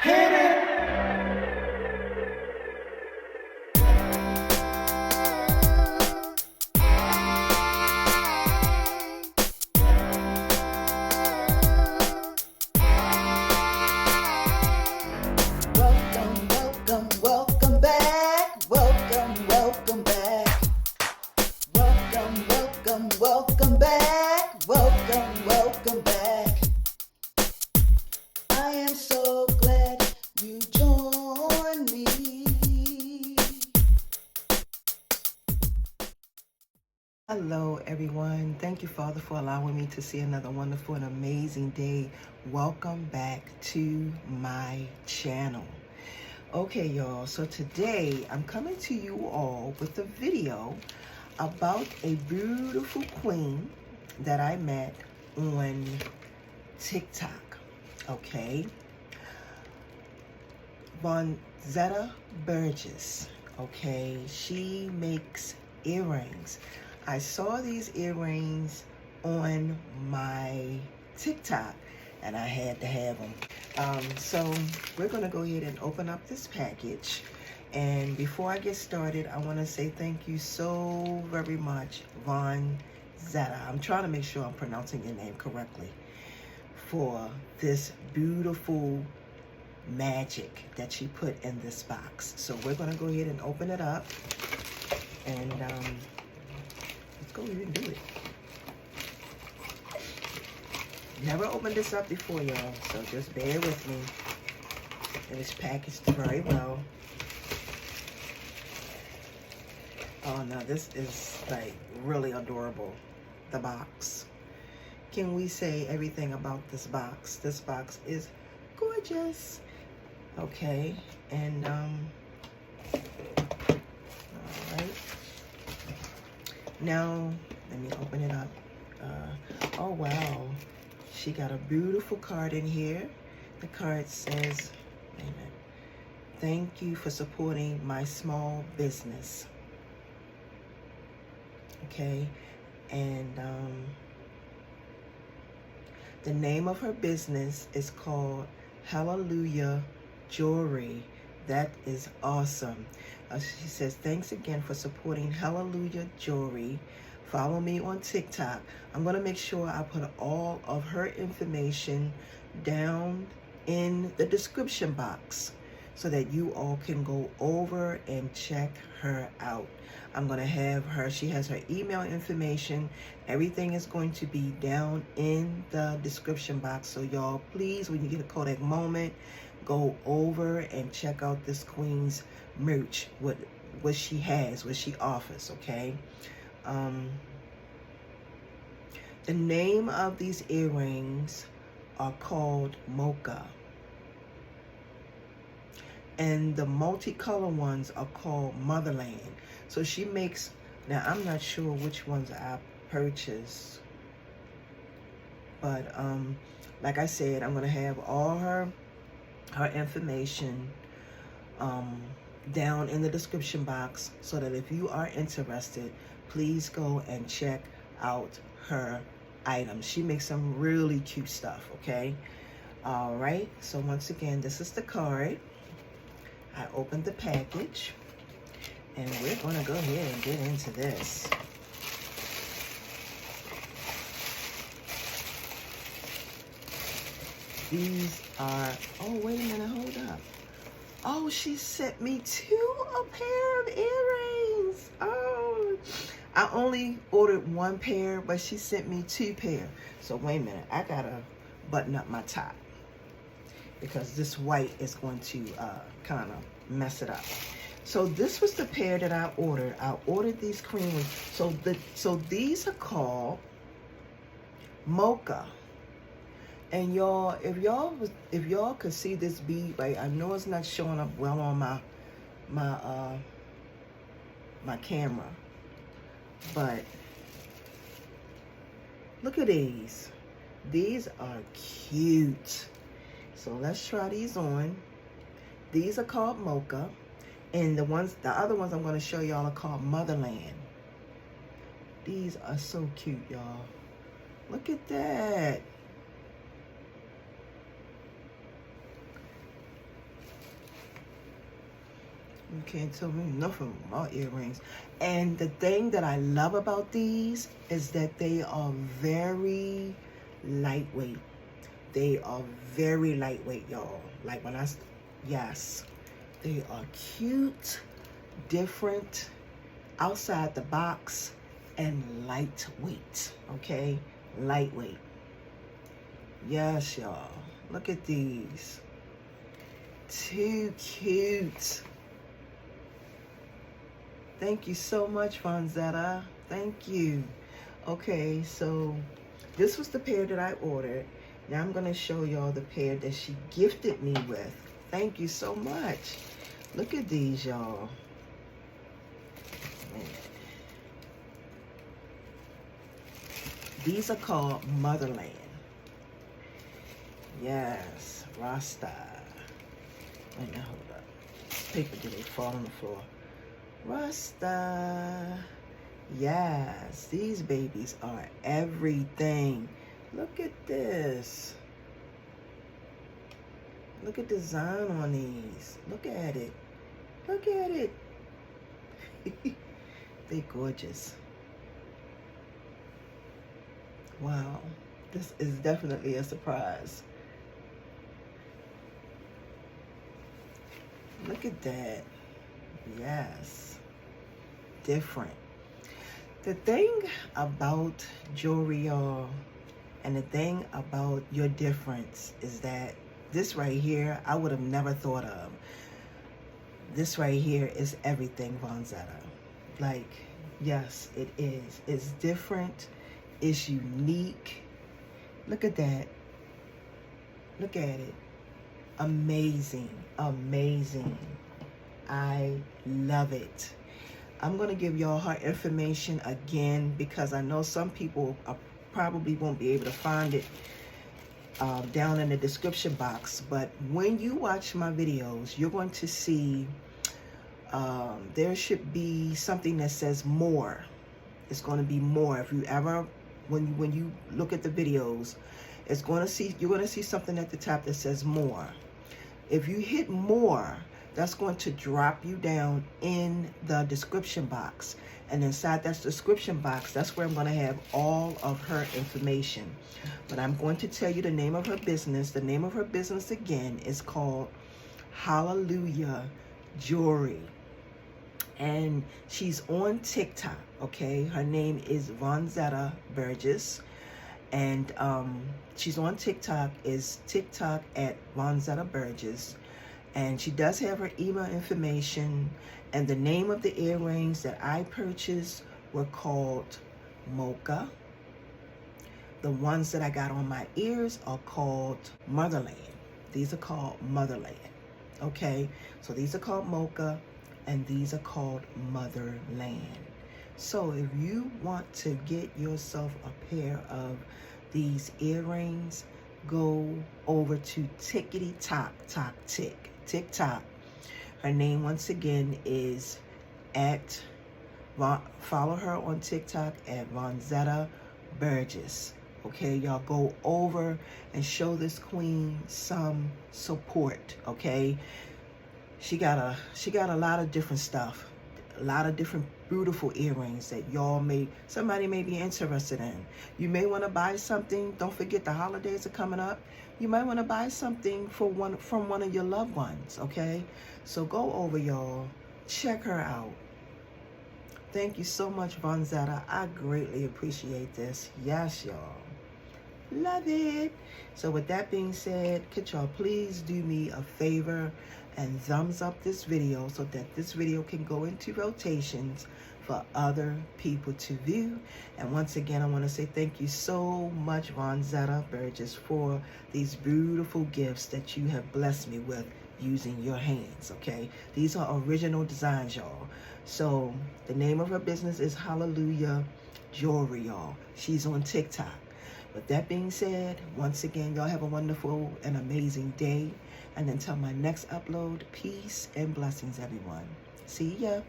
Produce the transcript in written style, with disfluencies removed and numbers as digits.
Hit it. Welcome, welcome, welcome back. Welcome, welcome back. Welcome, welcome, welcome back. Welcome, welcome back. I am so glad you joined me. Hello, everyone. Thank you, Father, for allowing me to see another wonderful and amazing day. Welcome back to my channel. Okay, y'all, so today I'm coming to you all with a video about a beautiful queen that I met on TikTok, okay? Vonzetta Burgess, okay? She makes earrings. I saw these earrings on my TikTok and I had to have them. So we're gonna go ahead and open up this package. And before I get started, I wanna say thank you so very much, Vonzetta. I'm trying to make sure I'm pronouncing your name correctly, for this beautiful magic that she put in this box. So we're gonna go ahead and open it up. And let's go ahead and do it. Never opened this up before, y'all, so just bear with me. It is packaged very well. Oh no, this is like really adorable, the box. Can we say everything about this box? This box is gorgeous. Okay, and all right. Now, let me open it up. Oh wow. She got a beautiful card in here. The card says, wait a minute, thank you for supporting my small business. Okay, and the name of her business is called Hallelujah Jewelry. That is awesome. She says, thanks again for supporting Hallelujah Jewelry. Follow me on TikTok. I'm going to make sure I put all of her information down in the description box so that you all can go over and check her out. I'm going to have her, she has her email information. Everything is going to be down in the description box. So y'all, please, when you get a Kodak moment, go over and check out this queen's merch, what she has, what she offers, okay? The name of these earrings are called Mocha. And the multicolor ones are called Motherland. So she makes, now I'm not sure which ones I purchased. But like I said, I'm gonna have all her information down in the description box so that if you are interested, please go and check out her items. She makes some really cute stuff, okay? All right, so once again, this is the card. I opened the package and we're gonna go ahead and get into this. These are, oh wait a minute, hold up. Oh, she sent me a pair of earrings. Oh, I only ordered one pair, but she sent me 2 pair. So wait a minute, I gotta button up my top because this white is going to kind of mess it up. So this was the pair that I ordered. I ordered these cream ones. So these are called Mocha. And y'all, if y'all could see this bead, right? I know it's not showing up well on my camera, but look at these. These are cute. So let's try these on. These are called Mocha, and the other ones I'm going to show y'all are called Motherland. These are so cute, y'all. Look at that. You can't tell me nothing about earrings. And the thing that I love about these is that they are very lightweight. They are very lightweight, y'all. Like when yes, they are cute, different, outside the box, and lightweight, okay? Lightweight. Yes, y'all. Look at these. Too cute. Thank you so much, Vonzetta. Thank you. Okay, so this was the pair that I ordered. Now I'm going to show y'all the pair that she gifted me with. Thank you so much. Look at these, y'all. These are called Motherland. Yes, Rasta. Wait, now hold up. This paper, did they fall on the floor? Rasta. Yes, these babies are everything. Look at this. Look at the design on these. Look at it. Look at it. They're gorgeous. Wow. This is definitely a surprise. Look at that. Yes. Different. The thing about jewelry, y'all, and the thing about your difference is that this right here, I would have never thought of. This right here is everything Vonzetta. Like, yes, it is. It's different. It's unique. Look at that. Look at it. Amazing. Amazing. I love it. I'm going to give y'all her information again because I know some people probably won't be able to find it down in the description box. But when you watch my videos, you're going to see there should be something that says more. It's going to be more. If you ever, when you look at the videos, you're going to see something at the top that says more. If you hit more, that's going to drop you down in the description box. And inside that description box, that's where I'm going to have all of her information. But I'm going to tell you the name of her business. The name of her business, again, is called Hallelujah Jewelry. And she's on TikTok, okay? Her name is Vonzetta Burgess. And she's on TikTok, is TikTok at Vonzetta Burgess. And she does have her email information. And the name of the earrings that I purchased were called Mocha. The ones that I got on my ears are called Motherland. These are called Motherland. Okay, so these are called Mocha and these are called Motherland. So if you want to get yourself a pair of these earrings, go over to TikTok. Her name once again is follow her on TikTok at Vonzetta Burgess. Okay, y'all go over and show this queen some support. Okay, she got a lot of different stuff, a lot of different beautiful earrings that somebody may be interested in. You may want to buy something. Don't forget the holidays are coming up. You might want to buy something from one of your loved ones, okay? So go over, y'all. Check her out. Thank you so much, Vonzetta. I greatly appreciate this. Yes, y'all. Love it. So with that being said, could y'all please do me a favor and thumbs up this video so that this video can go into rotations for other people to view. And once again, I want to say thank you so much, Vonzetta Burgess, for these beautiful gifts that you have blessed me with using your hands, okay? These are original designs, y'all. So the name of her business is Hallelujah Jewelry, y'all. She's on TikTok. With that being said, once again, y'all have a wonderful and amazing day. And until my next upload, peace and blessings, everyone. See ya.